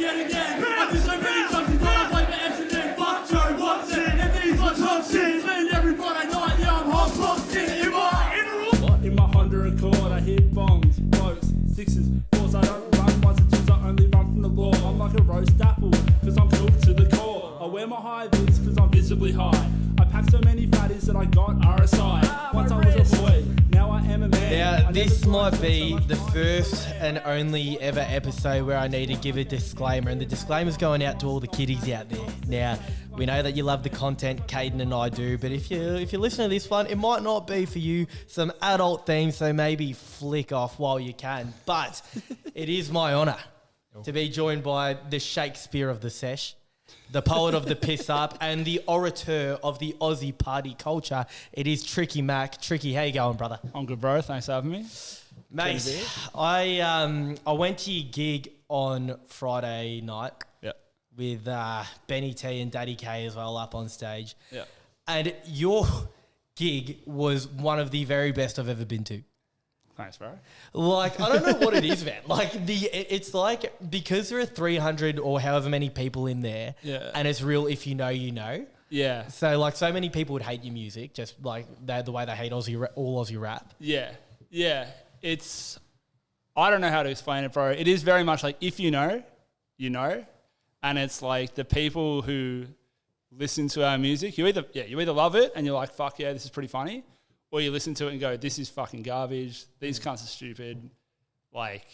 yet again. I do so many drugs and I play for Amsterdam. Fuck Joe Watson. And these are top shit. Spend every Friday night, yeah, I'm hot boxing. In my Honda Accord, I hit bombs, blokes, sixes, fours. I don't run ones and twos, I only run from the law. I'm like a roast apple, cause I'm cooked to the core. I wear my high vis cause I'm visibly high. I pack so many fatties that I got RSI. Once I was a boy, now I am a man. Now, this might be the first and only ever episode where I need to give a disclaimer, and the disclaimer's going out to all the kiddies out there. Now, we know that you love the content, Caden and I do, but if you listen to this one, it might not be for you. Some adult themes, so maybe flick off while you can. But it is my honour to be joined by the Shakespeare of the sesh, the poet of the piss up, and the orator of the Aussie party culture. It is Tricky Mac. Tricky, how you going, brother? I'm good, bro. Thanks for having me. Mate, I went to your gig on Friday night. Yep. With Benny T and Daddy K as well up on stage. Yeah. And your gig was one of the very best I've ever been to. Thanks, bro. Like, I don't know what it is, man. Like, it's like, because there are 300 or however many people in there, Yeah. and it's real if you know, you know. Yeah. So, like, so many people would hate your music, just like the way they hate all Aussie rap. Yeah. Yeah. It's, I don't know how to explain it, bro. It is very much like, if you know, you know. And it's like the people who listen to our music, you either love it and you're like, fuck yeah, this is pretty funny. Or you listen to it and go, this is fucking garbage. These cunts are stupid. Like,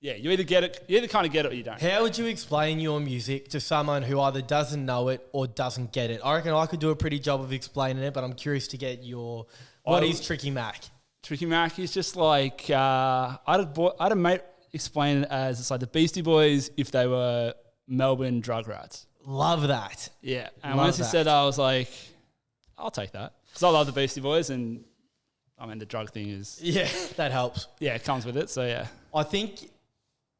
yeah, you either get it, you either kind of get it or you don't. How would you explain your music to someone who either doesn't know it or doesn't get it? I reckon I could do a pretty job of explaining it, but I'm curious to get your... What is Tricky Mac? Tricky Mac is just like, I had a mate explain it as it's like the Beastie Boys if they were Melbourne drug rats. Love that. Yeah. And once he said that, I was like, I'll take that. Because I love the Beastie Boys and, I mean, the drug thing is... Yeah, that helps. Yeah, it comes with it, so yeah. I think,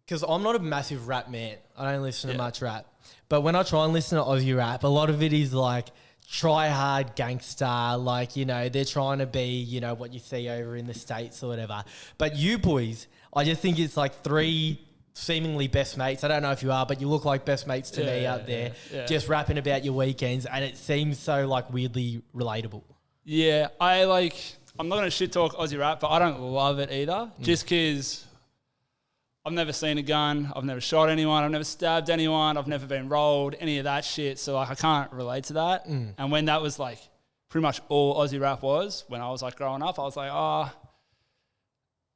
because I'm not a massive rap man. I don't listen to much rap. But when I try and listen to Aussie rap, a lot of it is like try hard gangster, like, you know, they're trying to be, you know, what you see over in the States or whatever. But you boys, I just think it's like three seemingly best mates. I don't know if you are, but you look like best mates to me out there, just rapping about your weekends, and it seems so like weirdly relatable. Yeah, I'm not going to shit talk Aussie rap, but I don't love it either, just because I've never seen a gun, I've never shot anyone, I've never stabbed anyone, I've never been rolled, any of that shit, so like I can't relate to that. And when that was like pretty much all Aussie rap was, when I was like growing up, I was like, oh,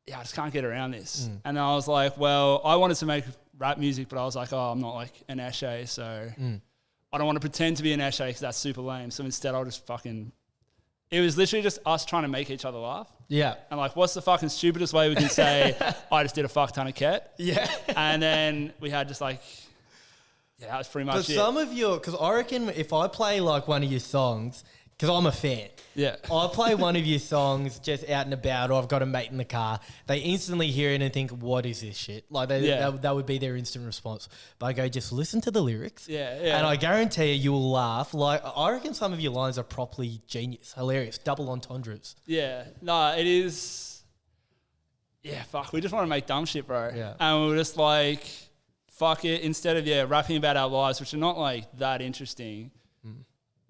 yeah, I just can't get around this. And then I was like, well, I wanted to make rap music, but I was like, oh, I'm not like an Eshe, so I don't want to pretend to be an Eshe because that's super lame. So instead I'll just fucking... It was literally just us trying to make each other laugh. Yeah. And like, what's the fucking stupidest way we can say, I just did a fuck ton of ket? Yeah. And then we had just like, yeah, that was pretty much it. But some of your... Because I reckon if I play like one of your songs, because I'm a fan. Yeah. I play one of your songs just out and about, or I've got a mate in the car. They instantly hear it and think, what is this shit? Like, that would be their instant response. But I go, just listen to the lyrics. Yeah. And I guarantee you will laugh. Like, I reckon some of your lines are properly genius, hilarious, double entendres. Yeah. No, it is... Yeah, fuck. We just want to make dumb shit, bro. Yeah. And we were just like, fuck it. Instead of, rapping about our lives, which are not like that interesting...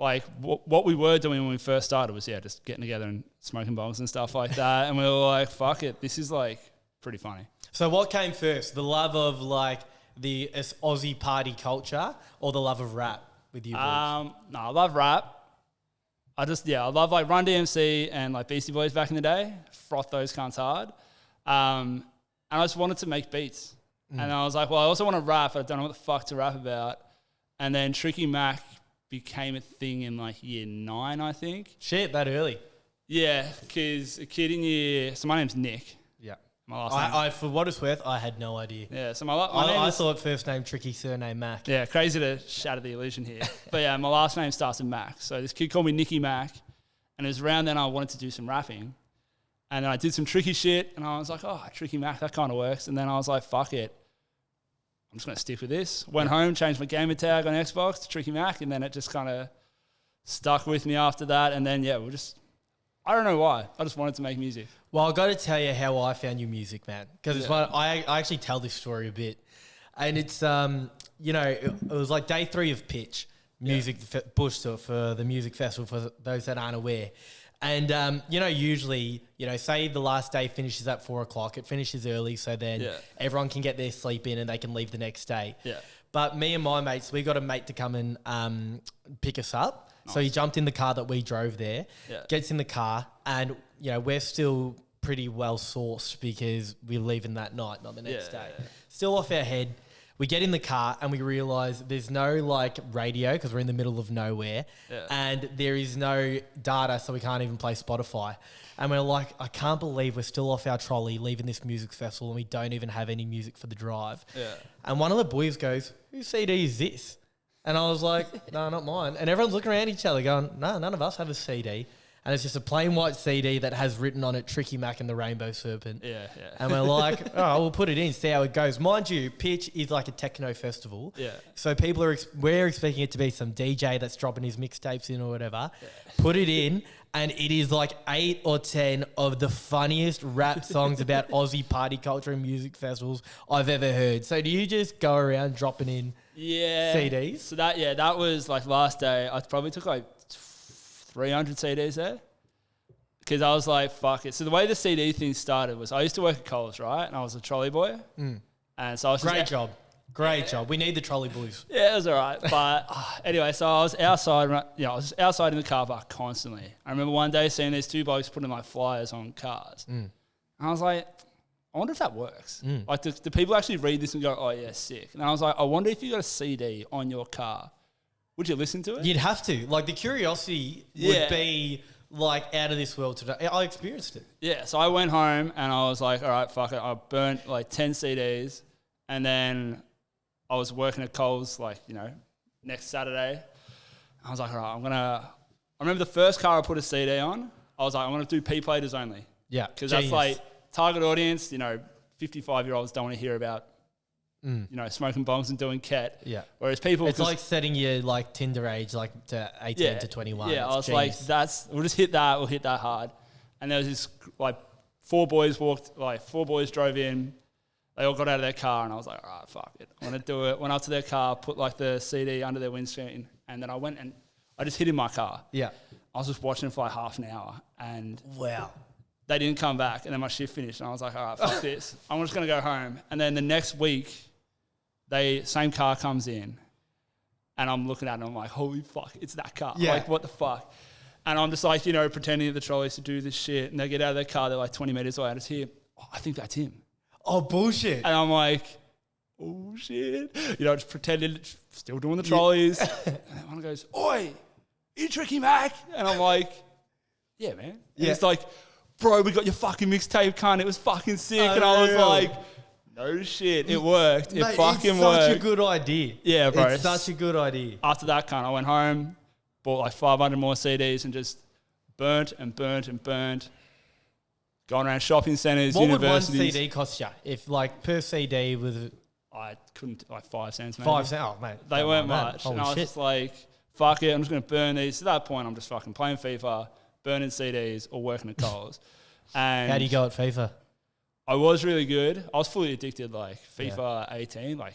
Like, what we were doing when we first started was, just getting together and smoking bongs and stuff like that. And we were like, fuck it, this is, like, pretty funny. So what came first? The love of, like, the Aussie party culture or the love of rap with you boys? No, I love rap. I love, like, Run DMC and, like, Beastie Boys back in the day. Froth those cunts hard. And I just wanted to make beats. And I was like, well, I also want to rap, but I don't know what the fuck to rap about. And then Tricky Mac became a thing in like year 9, I think. Shit, that early. Yeah, because a kid in year... So my name's Nick. Yeah. My last name. I for what it's worth, I had no idea. Yeah, so my name I thought first name Tricky, surname Mac. Yeah, crazy to shatter the illusion here. But yeah, my last name starts with Mac. So this kid called me Nicky Mac, and it was around then I wanted to do some rapping. And then I did some tricky shit, and I was like, oh, Tricky Mac, that kind of works. And then I was like, fuck it. I'm just going to stick with this. Went home, changed my gamer tag on Xbox to Tricky Mac, and then it just kind of stuck with me after that. And then, I don't know why. I just wanted to make music. Well, I got to tell you how I found your music, man. Because it's one I actually tell this story a bit. And it's, it was like day 3 of pitch, bush tour for the music festival for those that aren't aware. And, usually, say the last day finishes at 4 o'clock, it finishes early so then everyone can get their sleep in and they can leave the next day. Yeah. But me and my mates, we got a mate to come and pick us up. Nice. So he jumped in the car that we drove there, gets in the car, and, we're still pretty well sourced because we're leaving that night, not the next day. Yeah. Still off our head. We get in the car and we realise there's no radio because we're in the middle of nowhere, and there is no data, so we can't even play Spotify. And we're like, I can't believe we're still off our trolley leaving this music festival and we don't even have any music for the drive. Yeah. And one of the boys goes, "Whose CD is this?" And I was like, "No, not mine." And everyone's looking around each other going, "No, none of us have a CD." And it's just a plain white CD that has written on it Tricky Mac and the Rainbow Serpent. Yeah. And we're like, oh, we'll put it in, see how it goes. Mind you, Pitch is like a techno festival. Yeah. So we're expecting it to be some DJ that's dropping his mixtapes in or whatever. Yeah. Put it in, and it is like 8 or 10 of the funniest rap songs about Aussie party culture and music festivals I've ever heard. So do you just go around dropping in CDs? So that was like last day. I probably took 300 CDs there because I was like, fuck it. So the way the CD thing started was I used to work at Coles, right? And I was a trolley boy. And so I was Great job. We need the trolley boys. Yeah, it was all right. But anyway, so I was outside, I was outside in the car park constantly. I remember one day seeing these 2 blokes putting like flyers on cars. And I was like, I wonder if that works. Like, do people actually read this and go, oh yeah, sick? And I was like, I wonder if you got a CD on your car, would you listen to it? You'd have to. Like, the curiosity would be, like, out of this world today. I experienced it. Yeah, so I went home and I was like, all right, fuck it. I burnt, like, 10 CDs. And then I was working at Coles, like, next Saturday. I was like, all right, I remember the first car I put a CD on, I was like, I'm going to do P-platers only. Yeah. Because that's, like, target audience, 55-year-olds don't want to hear about smoking bongs and doing ket. Yeah. Whereas people... It's like setting your, like, Tinder age, like, to 18 to 21. Yeah, I was genius. Like, we'll just hit that, we'll hit that hard. And there was this, like, 4 boys drove in, they all got out of their car, and I was like, all right, fuck it. I'm going to do it. Went up to their car, put, like, the CD under their windscreen, and then I went and I just hid in my car. Yeah. I was just watching it for, like, half an hour, and... Wow. They didn't come back, and then my shift finished, and I was like, all right, fuck this. I'm just going to go home. And then the next week... same car comes in, and I'm looking at it and I'm like, holy fuck, it's that car. Yeah. Like, what the fuck? And I'm just like, pretending that the trolleys to do this shit, and they get out of their car, they're like 20 metres away, and it's here. Oh, I think that's him. Oh, bullshit. And I'm like, oh shit. Just pretending, still doing the trolleys. And then one goes, oi, you Tricky Mac? And I'm like, yeah, man. And it's like, bro, we got your fucking mixtape, cunt. It was fucking sick. And I was like, no shit, it worked. It fucking worked. It's such a good idea. Yeah, bro. It's such a good idea. After that, cunt, I went home, bought like 500 more CDs and just burnt and burnt and burnt. Going around shopping centres, universities. What would one CD cost you? If like per CD was... I couldn't, like 5 cents maybe. 5 cents? Oh, mate. They weren't much. And I was just like, fuck it, I'm just going to burn these. At that point, I'm just fucking playing FIFA, burning CDs or working at Coles. And how do you go at FIFA? I was really good. I was fully addicted, like FIFA 18. Like,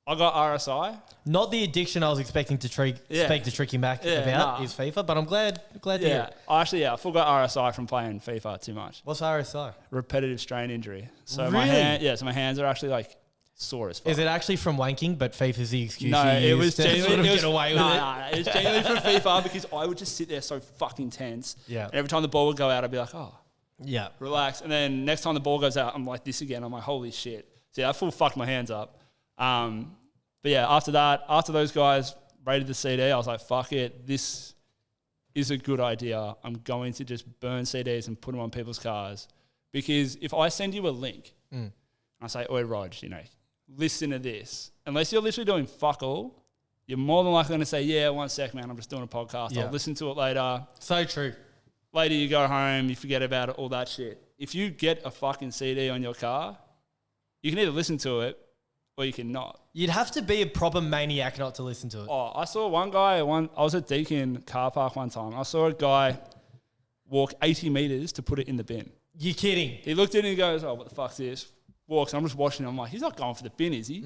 I got RSI. Not the addiction I was expecting to speak to Tricky Mac about is FIFA, but I'm glad to hear it. I full got RSI from playing FIFA too much. What's RSI? Repetitive strain injury. So really? My hands are actually like sore as fuck. Is it actually from wanking, but FIFA's the excuse no, you it was genuinely get away with it? No, it was genuinely from FIFA because I would just sit there so fucking tense. Yeah. And every time the ball would go out, I'd be like, oh. Yeah. Relax. And then next time the ball goes out, I'm like this again. I'm like, holy shit. So I full fucked my hands up. But yeah, after those guys rated the CD, I was like, fuck it. This is a good idea. I'm going to just burn CDs and put them on people's cars. Because if I send you a link and I say, oi, Rog, listen to this. Unless you're literally doing fuck all, you're more than likely going to say, yeah, 1 sec, man, I'm just doing a podcast. Yeah. I'll listen to it later. So true. Later you go home, you forget about it, all that shit. If you get a fucking CD on your car, you can either listen to it or you can not. You'd have to be a proper maniac not to listen to it. Oh, I saw one guy, I was at Deakin car park one time. I saw a guy walk 80 metres to put it in the bin. You're kidding. He looked in and he goes, oh, what the fuck's this? Walks, and I'm just watching him. I'm like, he's not going for the bin, is he?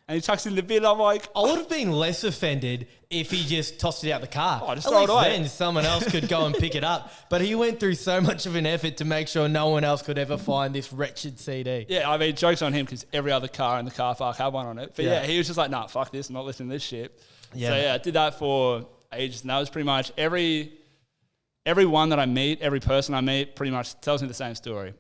and he chucks it in the bin. I'm like, I would have been less offended if he just tossed it out the car. Oh, just At throw it least away. then someone else could go and pick it up. But he went through so much of an effort to make sure no one else could ever find this wretched CD. yeah, I mean, joke's on him because every other car in the car park had one on it. But Yeah. yeah, he was just like, nah, fuck this. I'm not listening to this shit. Yeah. So yeah, I did that for ages. And that was pretty much every one that I meet, every person I meet pretty much tells me the same story.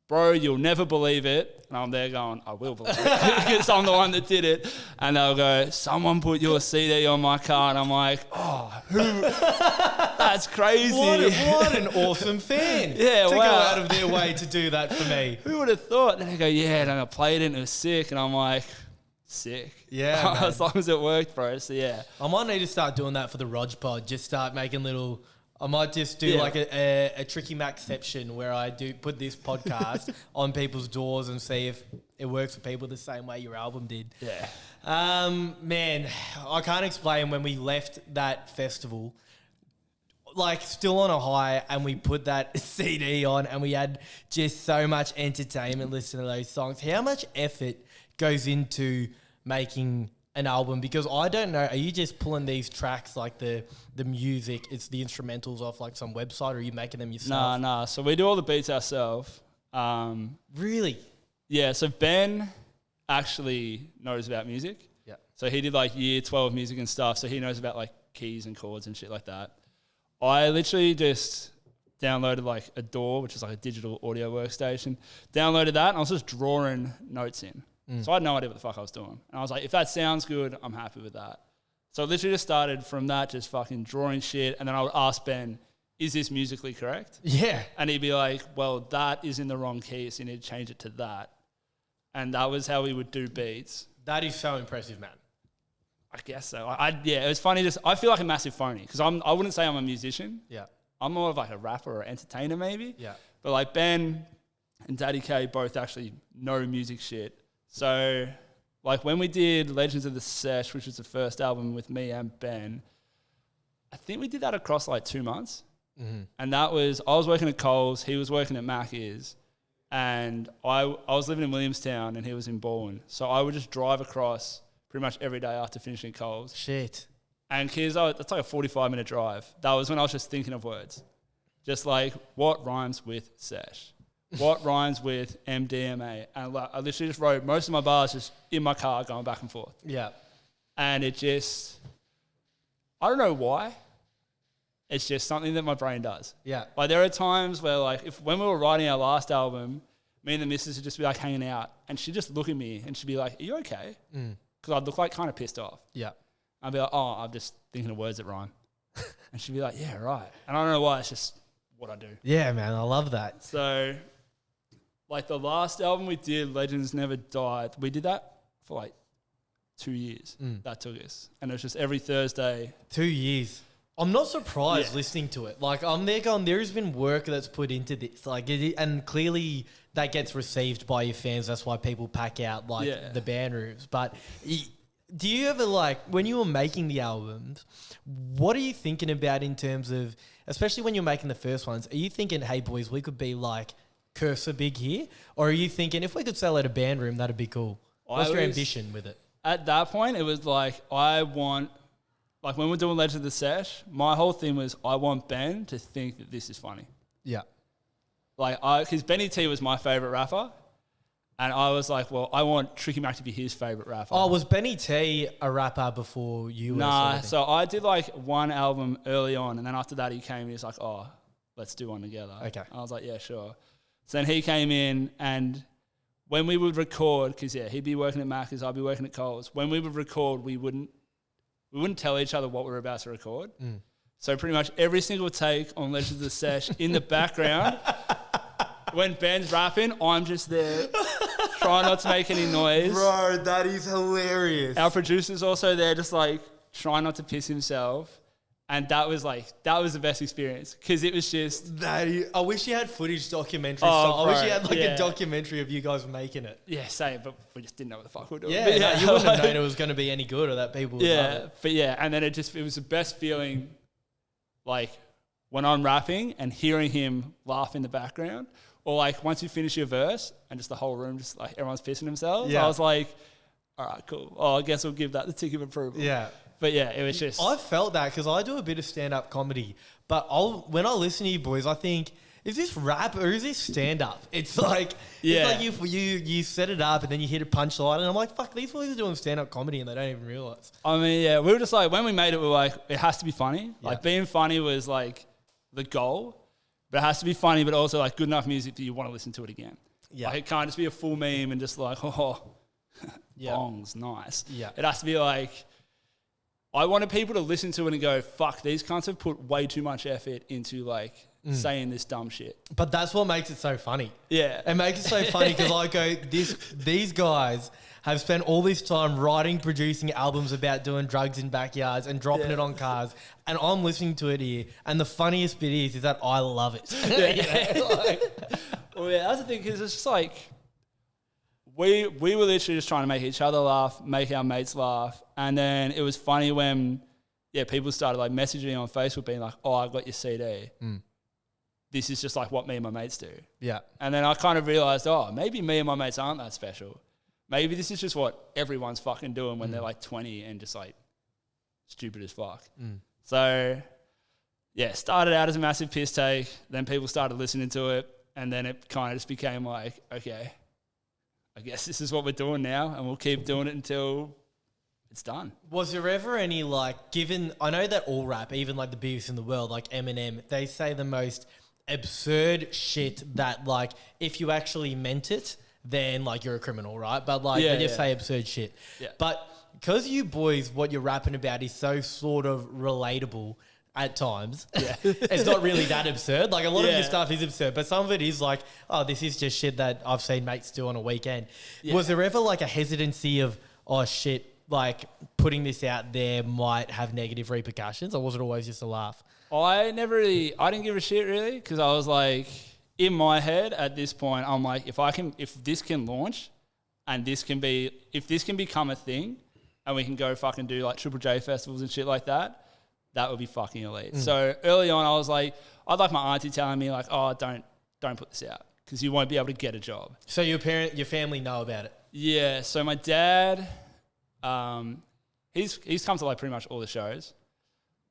Bro, you'll never believe it. And I'm there going, I will believe it because I'm the one that did it. And they'll go, someone put your CD on my car. And I'm like, oh, who? That's crazy. What an awesome fan. Yeah, to wow. go out of their way to do that for me. Who would have thought? And they go, yeah, and I played it and it was sick. And I'm like, sick. Yeah, man. As long as it worked, bro. So yeah. I might need to start doing that for the Rog Pod. Just start making little... I might just do Yeah. like a Tricky Macception where I do put this podcast on people's doors and see if it works for people the same way your album did. Yeah. Man, I can't explain when we left that festival, like still on a high, and we put that CD on and we had just so much entertainment listening to those songs. How much effort goes into making an album? Because I don't know, are you just pulling these tracks like the music, it's the instrumentals off like some website, or are you making them yourself? Nah. So we do all the beats ourselves. Really? Yeah, so Ben actually knows about music. Yeah. So he did like year 12 music and stuff. So he knows about like keys and chords and shit like that. I literally just downloaded like a DAW, which is like a digital audio workstation. Downloaded that and I was just drawing notes in. So I had no idea what the fuck I was doing. And I was like, if that sounds good, I'm happy with that. So I literally just started from that, just fucking drawing shit. And then I would ask Ben, is this musically correct? Yeah. And he'd be like, well, that is in the wrong key, so you need to change it to that. And that was how we would do beats. That is so impressive, man. I guess so. Yeah, it was funny. I feel like a massive phony because I wouldn't say I'm a musician. Yeah. I'm more of like a rapper or entertainer maybe. Yeah. But like Ben and Daddy K both actually know music shit. So like when we did Legends of the Sesh, which was the first album with me and Ben, I think we did that across like 2 months. Mm-hmm. And that was, I was working at Coles, he was working at Macca's, and I was living in Williamstown and he was in Bourne. So I would just drive across pretty much every day after finishing Coles. Shit. And kids, that's like a 45-minute drive. That was when I was just thinking of words. Just like, what rhymes with sesh? What rhymes with MDMA? And like, I literally just wrote most of my bars just in my car going back and forth. Yeah. And it just, I don't know why. It's just something that my brain does. Yeah. Like there are times where like, when we were writing our last album, me and the missus would just be like hanging out and she'd just look at me and she'd be like, are you okay? Because I'd look like kind of pissed off. Yeah. I'd be like, oh, I'm just thinking of words that rhyme. And she'd be like, yeah, right. And I don't know why, it's just what I do. Yeah, man, I love that. So, like the last album we did, Legends Never Died, we did that for like 2 years. That took us. And it was just every Thursday. 2 years. I'm not surprised Yeah. listening to it. Like, I'm there going, there has been work that's put into this. Like, and clearly that gets received by your fans. That's why people pack out, like, Yeah. the band rooms. But do you ever, like, when you were making the albums, what are you thinking about in terms of, especially when you're making the first ones, are you thinking, hey, boys, we could be, like, Cursor big here? Or are you thinking, if we could sell at a band room, that'd be cool? What's your ambition with it? At that point, it was like, I want, like when we're doing Legends of the Sesh, my whole thing was I want Ben to think that this is funny. Yeah. Like, because Benny T was my favourite rapper. And I was like, well, I want Tricky Mac to be his favourite rapper. Oh, was Benny T a rapper before you were? Nah, sort of so I did like one album early on, and then after that he came and he was like, oh, let's do one together. Okay. I was like, yeah, sure. So then he came in, and when we would record, because yeah, he'd be working at Macca's, I'd be working at Coles. When we would record, we wouldn't tell each other what we were about to record. So pretty much every single take on Legends of the Sesh in the background, when Ben's rapping, I'm just there trying not to make any noise. Bro, that is hilarious. Our producer's also there just like trying not to piss himself. And that was the best experience because it was just... I wish you had footage documentary Oh, style. I wish bro, you had like yeah. a documentary of you guys making it. Yeah, same, but we just didn't know what the fuck we were doing. Yeah, But no, you wouldn't have known it was going to be any good or that people would love Yeah, it. but yeah, and then it was the best feeling like when I'm rapping and hearing him laugh in the background, or like once you finish your verse and just the whole room just like everyone's pissing themselves. Yeah. I was like, all right, cool. Oh, I guess we'll give that the tick of approval. Yeah. But yeah, it was just... I felt that because I do a bit of stand-up comedy, but when I listen to you boys, I think, is this rap or is this stand-up? It's like, you set it up and then you hit a punchline and I'm like, fuck, these boys are doing stand-up comedy and they don't even realise. I mean, yeah, we were just like, when we made it, we were like, it has to be funny. Yeah. Like being funny was like the goal, but it has to be funny, but also like good enough music that you want to listen to it again. Yeah. Like it can't just be a full meme and just like, Yeah. bongs, nice. Yeah. It has to be like, I wanted people to listen to it and go, fuck, these cunts have put way too much effort into like saying this dumb shit. But that's what makes it so funny. Yeah. It makes it so funny because I go, these guys have spent all this time writing, producing albums about doing drugs in backyards and dropping it on cars, and I'm listening to it here. And the funniest bit is that I love it. Well, yeah, that's the thing, because it's just like we were literally just trying to make each other laugh, make our mates laugh, and then it was funny when people started like messaging on Facebook, being like, "Oh, I got your CD." This is just like what me and my mates do. Yeah. And then I kind of realized, maybe me and my mates aren't that special. Maybe this is just what everyone's fucking doing when they're like 20 and just like stupid as fuck. So, yeah, started out as a massive piss take. Then people started listening to it. And then it kind of just became like, okay, I guess this is what we're doing now. And we'll keep doing it until it's done. Was there ever any like, I know that all rap, even like the biggest in the world, like Eminem, they say the most absurd shit that like, if you actually meant it, then like you're a criminal, right? But like they just say absurd shit. Yeah. But because you boys, what you're rapping about is so sort of relatable at times. Yeah. It's not really that absurd. Like a lot of your stuff is absurd, but some of it is like, oh, this is just shit that I've seen mates do on a weekend. Yeah. Was there ever like a hesitancy of, oh shit, like putting this out there might have negative repercussions, or was it always just a laugh? I didn't give a shit really, because I was like, in my head at this point, I'm like, if this can launch and if this can become a thing and we can go fucking do like Triple J festivals and shit like that, that would be fucking elite. So early on, I was like, I'd like my auntie telling me like, oh, don't put this out because you won't be able to get a job. So your family know about it? Yeah. So my dad, he's come to like pretty much all the shows.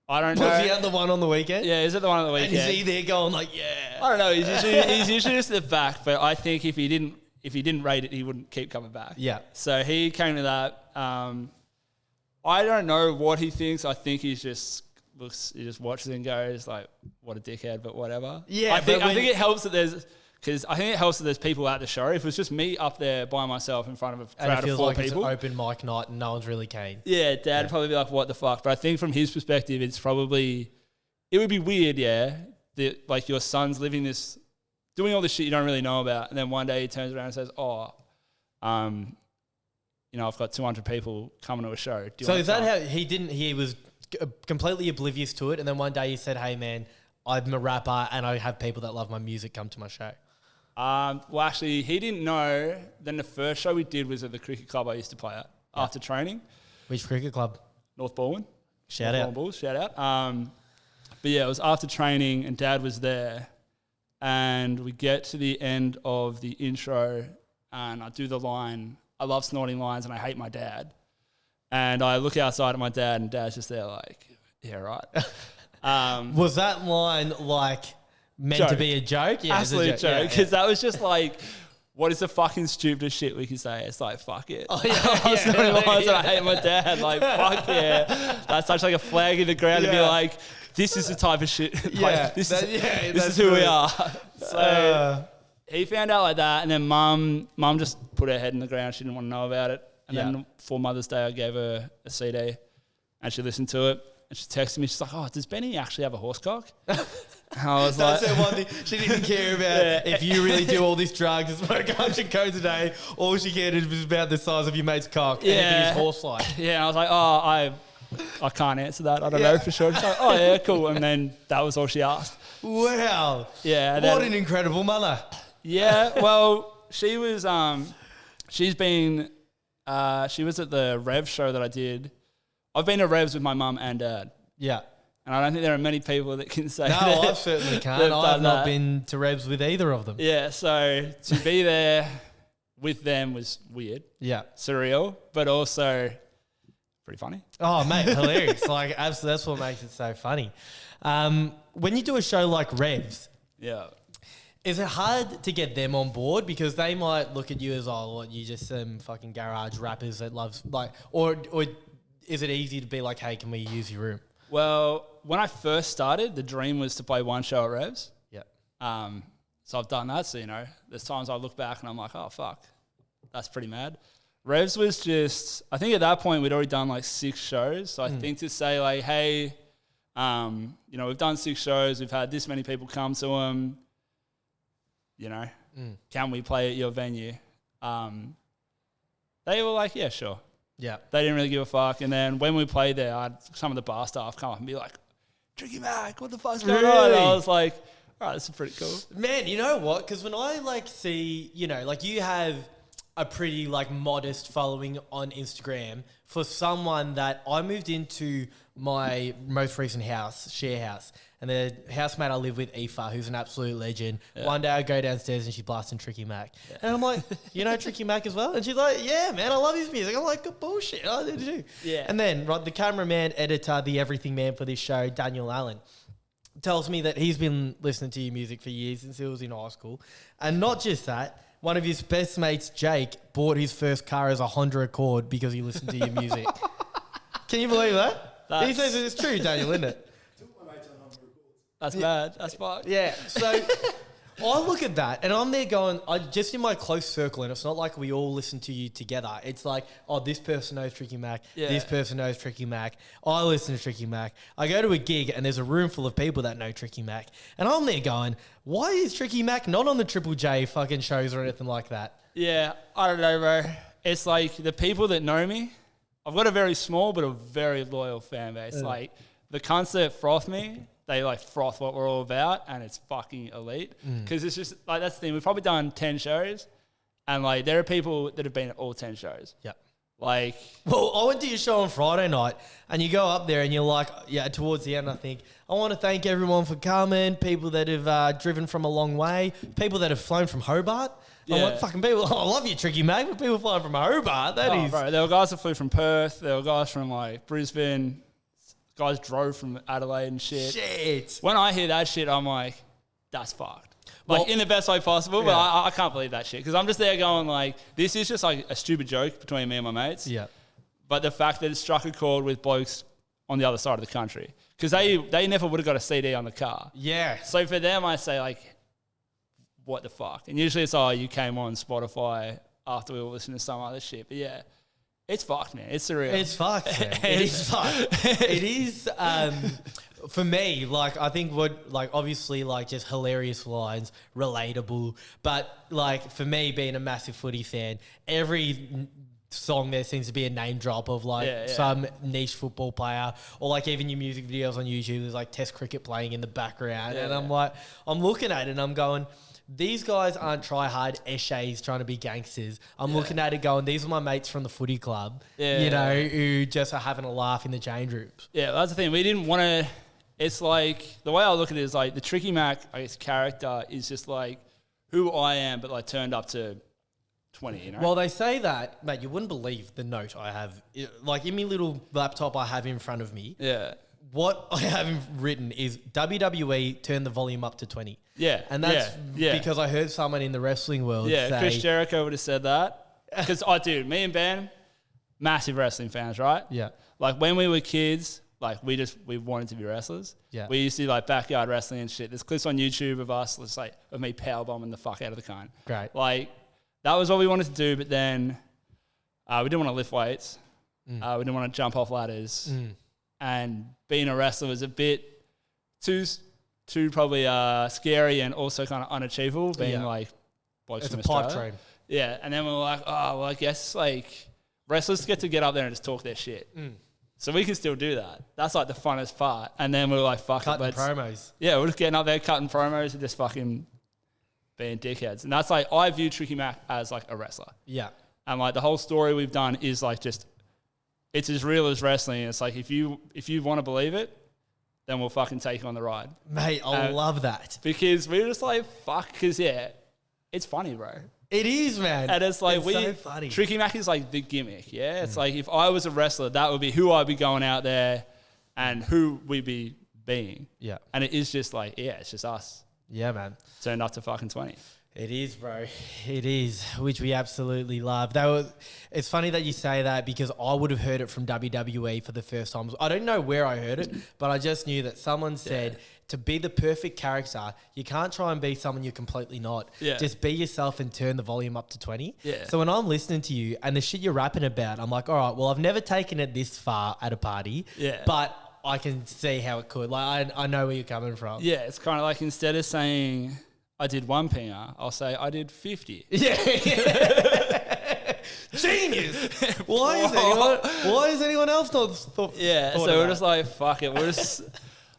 I don't know. Was he at the one on the weekend? Yeah, is it the one on the weekend? And is he there going like, yeah? I don't know. He's usually just at the back, but I think if he didn't rate it, he wouldn't keep coming back. Yeah. So he came to that. I don't know what he thinks. I think he just watches and goes like, "What a dickhead," but whatever. Yeah. I think it helps that there's people at the show. If it was just me up there by myself in front of a crowd of 4 people, it's an open mic night and no one's really keen. Yeah, Dad would probably be like, "What the fuck?" But I think from his perspective, it would be weird, that like your son's doing all this shit you don't really know about, and then one day he turns around and says, I've got 200 people coming to a show. So is that how he was completely oblivious to it, and then one day he said, "Hey man, I'm a rapper and I have people that love my music come to my show"? Well, actually, he didn't know. Then the first show we did was at the cricket club I used to play at after training. Which cricket club? North Balwyn. Shout out. Bulls, shout out. But yeah, it was after training and Dad was there, and we get to the end of the intro and I do the line, "I love snorting lines and I hate my dad." And I look outside at my dad and Dad's just there like, "Yeah, right." Was that line like meant to be a joke? Yeah, absolute joke. Because that was just like, what is the fucking stupidest shit we could say? It's like, fuck it. Oh, yeah. I was snorting lines and I hate my dad. Like, fuck yeah. That's such like a flag in the ground to be like, this is the type of shit. Like, this is who we are. So he found out like that, and then mum just put her head in the ground. She didn't want to know about it. And then for Mother's Day, I gave her a CD, and she listened to it, and she texted me. She's like, "Oh, does Benny actually have a horse cock?" And I was That's like, her one thing. She didn't care about if you really do all this drugs and smoke 100 codes a day. All she cared was about the size of your mate's cock and if it is horse-like. Yeah, I was like, I can't answer that. I don't know for sure. She's like, "Oh yeah, cool." And then that was all she asked. Wow. Yeah. What an incredible mother. Yeah. Well, she was she was at the Rev show that I did. I've been to Revs with my mum and dad. Yeah. And I don't think there are many people that can say that. No, I certainly can't. I've not been to Revs with either of them. Yeah, so to be there with them was weird, Yeah. surreal, but also pretty funny. Oh, mate, hilarious. Like, absolutely, that's what makes it so funny. When you do a show like Revs, Yeah. is it hard to get them on board? Because they might look at you as, oh, what, you just some fucking garage rappers that loves, like, or is it easy to be like, hey, can we use your room? Well, when I first started, the dream was to play one show at Revs. Yeah. So I've done that. So, you know, there's times I look back and I'm like, oh, fuck, that's pretty mad. Revs was just, I think at that point we'd already done like 6 shows. So I think to say like, hey, you know, we've done 6 shows. We've had this many people come to them. You know, can we play at your venue? They were like, yeah, sure. Yeah. They didn't really give a fuck. And then when we played there, I had some of the bar staff come up and be like, Tricky Mac, what the fuck's going on? And I was like, all right, this is pretty cool. Man, you know what? Because when I like see, you know, like you have a pretty like modest following on Instagram for someone that I moved into my most recent house, share house. And the housemate I live with, Aoife, who's an absolute legend. Yeah. One day I go downstairs and she's blasting Tricky Mac. Yeah. And I'm like, you know Tricky Mac as well? And she's like, yeah, man, I love his music. I'm like, good bullshit. I did too. Yeah. And then the cameraman, editor, the everything man for this show, Daniel Allen, tells me that he's been listening to your music for years since he was in high school. And not just that, one of his best mates, Jake, bought his first car as a Honda Accord because he listened to your music. Can you believe that? He says it's true, Daniel, isn't it? That's bad. That's fucked. Yeah. So I look at that and I'm there going, just in my close circle, and it's not like we all listen to you together. It's like, oh, this person knows Tricky Mac. Yeah. This person knows Tricky Mac. I listen to Tricky Mac. I go to a gig and there's a room full of people that know Tricky Mac. And I'm there going, why is Tricky Mac not on the Triple J fucking shows or anything like that? Yeah. I don't know, bro. It's like the people that know me, I've got a very small but a very loyal fan base. Yeah. Like the cunts that froth me, they like froth what we're all about, and it's fucking elite. Because it's just like, that's the thing. We've probably done 10 shows, and like there are people that have been at all 10 shows. Yep. Like, well, I went to your show on Friday night, and you go up there and you're like, yeah, towards the end, I think, I want to thank everyone for coming, people that have driven from a long way, people that have flown from Hobart. Yeah. I'm like, fucking people, I love you, Tricky Mac, but people flying from Hobart, that is. Bro, there were guys that flew from Perth, there were guys from like Brisbane, guys drove from Adelaide and shit. Shit. When I hear that shit, I'm like, that's fucked. Like, in the best way possible, but I can't believe that shit. Because I'm just there going like, this is just like a stupid joke between me and my mates. Yeah. But the fact that it struck a chord with blokes on the other side of the country. Because they never would have got a CD on the car. Yeah. So for them, I say like, what the fuck? And usually it's, oh, you came on Spotify after we were listening to some other shit. But yeah. It's fucked, man. It's surreal. It's fucked, man. It is fucked. It is, for me, like, I think what, like, obviously, like, just hilarious lines, relatable. But, like, for me, being a massive footy fan, every song there seems to be a name drop of, like, some niche football player. Or, like, even your music videos on YouTube, there's, like, Test cricket playing in the background. Yeah, and I'm like, I'm looking at it and I'm going, these guys aren't try-hard eshays trying to be gangsters. I'm looking at it going, these are my mates from the footy club, you know, who just are having a laugh in the change rooms. Yeah, that's the thing. We didn't want to... It's like... The way I look at it is like the Tricky Mac, I guess, character is just like who I am, but like turned up to 20, you know? Well, they say that, mate, you wouldn't believe the note I have. Like, in my little laptop I have in front of me. Yeah. What I have written is WWE, turn the volume up to 20. Yeah. And that's because I heard someone in the wrestling world say... Chris Jericho would have said that. Because, dude, me and Ben, massive wrestling fans, right? Yeah. Like, when we were kids, like, we wanted to be wrestlers. Yeah. We used to do, like, backyard wrestling and shit. There's clips on YouTube of us, it's like, of me powerbombing the fuck out of the cone. Great. Like, that was what we wanted to do, but then we didn't want to lift weights. We didn't want to jump off ladders. And being a wrestler was a bit too probably scary and also kind of unachievable, being like blokes from Australia. It's a pipe train. Yeah, and then we were like, oh, well, I guess like wrestlers get to get up there and just talk their shit. So we can still do that. That's like the funnest part. And then we were like, fuck cutting it. Promos. Yeah, we're just getting up there, cutting promos and just fucking being dickheads. And that's like, I view Tricky Mac as like a wrestler. Yeah. And like the whole story we've done is like just, it's as real as wrestling. It's like, if you want to believe it, then we'll fucking take you on the ride. Mate, I love that. Because we're just like, fuck, because it's funny, bro. It is, man. And it's like, so funny. Tricky Mac is like the gimmick, yeah? It's like if I was a wrestler, that would be who I'd be going out there and who we'd be being. Yeah. And it is just like, yeah, it's just us. Yeah, man. Turned up to fucking 20. It is, bro. It is, which we absolutely love. It's funny that you say that because I would have heard it from WWE for the first time. I don't know where I heard it, but I just knew that someone said to be the perfect character, you can't try and be someone you're completely not. Yeah. Just be yourself and turn the volume up to 20. Yeah. So when I'm listening to you and the shit you're rapping about, I'm like, all right, well, I've never taken it this far at a party, but I can see how it could. Like, I know where you're coming from. Yeah, it's kind of like instead of saying I did 1 pinger, I'll say I did 50. Yeah. Genius. Why is anyone else not thought? Yeah, so we're just like, fuck it.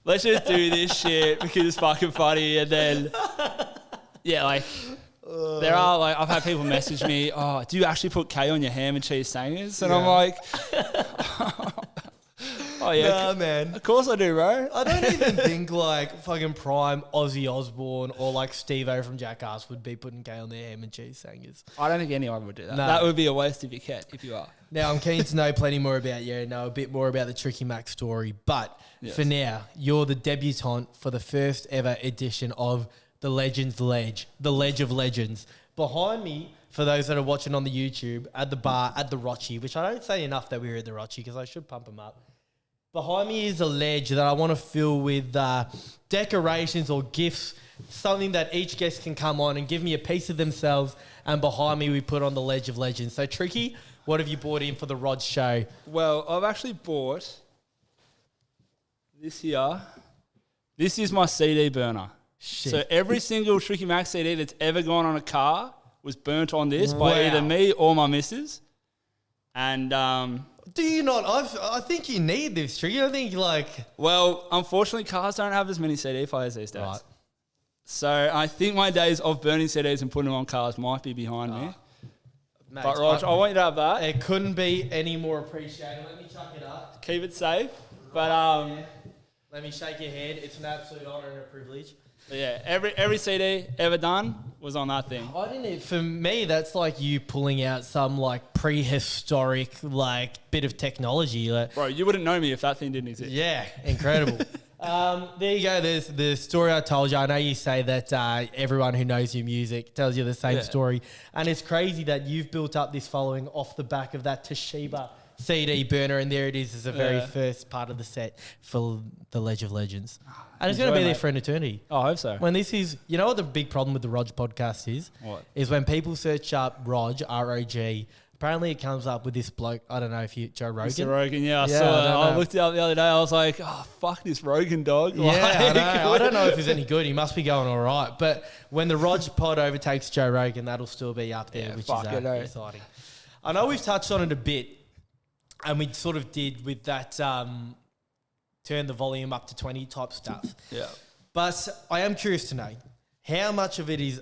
Let's just do this shit because it's fucking funny. And then, yeah, like, there are, like, I've had people message me, oh, do you actually put K on your ham and cheese sangers? And I'm like, oh, yeah. Nah, man. Of course I do, bro. I don't even think, like, fucking prime Ozzy Osbourne or, like, Steve-O from Jackass would be putting K on their ham and cheese sangers. I don't think anyone would do that. No. That would be a waste of your cat if you are. Now, I'm keen to know plenty more about you and know a bit more about the Tricky Mac story. But for now, you're the debutante for the first ever edition of the Legends Ledge, the Ledge of Legends. Behind me, for those that are watching on the YouTube, at the bar, at the Rochi, which I don't say enough that we were at the Rochi because I should pump them up. Behind me is a ledge that I want to fill with decorations or gifts, something that each guest can come on and give me a piece of themselves. And behind me, we put on the Ledge of Legends. So, Tricky, what have you brought in for the Rod show? Well, I've actually bought this here. This is my CD burner. Shit. So every single Tricky Mac CD that's ever gone on a car was burnt on this by either me or my missus. And do you not? I think you need this, Tricky. I think well, unfortunately, cars don't have as many CD players these days. Right. So I think my days of burning CDs and putting them on cars might be behind me. Mate, But Rog, I want you to have that. It couldn't be any more appreciated. Let me chuck it up. Keep it safe. But let me shake your hand. It's an absolute honour and a privilege. yeah, every CD ever done was on that thing. I didn't. For me, that's like you pulling out some like prehistoric bit of technology. Bro, you wouldn't know me if that thing didn't exist. Yeah, incredible. There you go. There's the story I told you. I know you say that everyone who knows your music tells you the same story, and it's crazy that you've built up this following off the back of that Toshiba CD burner, and there it is as the very first part of the set for the Ledge of Legends. And it's going to be there for an eternity. Oh, I hope so. When this is, you know what the big problem with the Rog podcast is? What? Is when people search up Rog, R-O-G, apparently it comes up with this bloke, I don't know if you, Joe Rogan. Mr. Rogan, yeah, I saw that. I looked it up the other day, I was like, oh, fuck this Rogan dog. Yeah, I know. I don't know if he's any good. He must be going all right. But when the Rog pod overtakes Joe Rogan, that'll still be up there, which is exciting. I know we've touched on it a bit, and we sort of did with that turn the volume up to 20 type stuff. Yeah. But I am curious to know how much of it is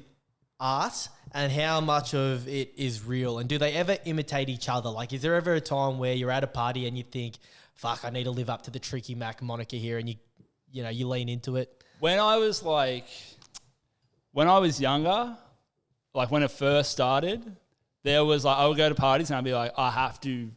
art and how much of it is real, and do they ever imitate each other? Like, is there ever a time where you're at a party and you think, fuck, I need to live up to the Tricky Mac moniker here, and you lean into it? When I was younger, like when it first started, there was like, I would go to parties and I'd be like, I have to,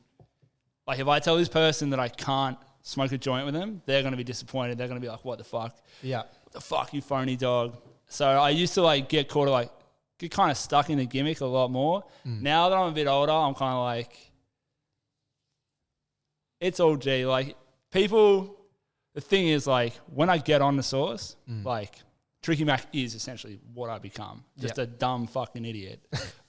like if I tell this person that I can't smoke a joint with them, they're going to be disappointed. They're going to be like, what the fuck? Yeah. What the fuck, you phony dog? So I used to get kind of stuck in the gimmick a lot more. Now that I'm a bit older, I'm kind of like, it's all G. Like people, the thing is when I get on the sauce, Tricky Mac is essentially what I become. Just a dumb fucking idiot.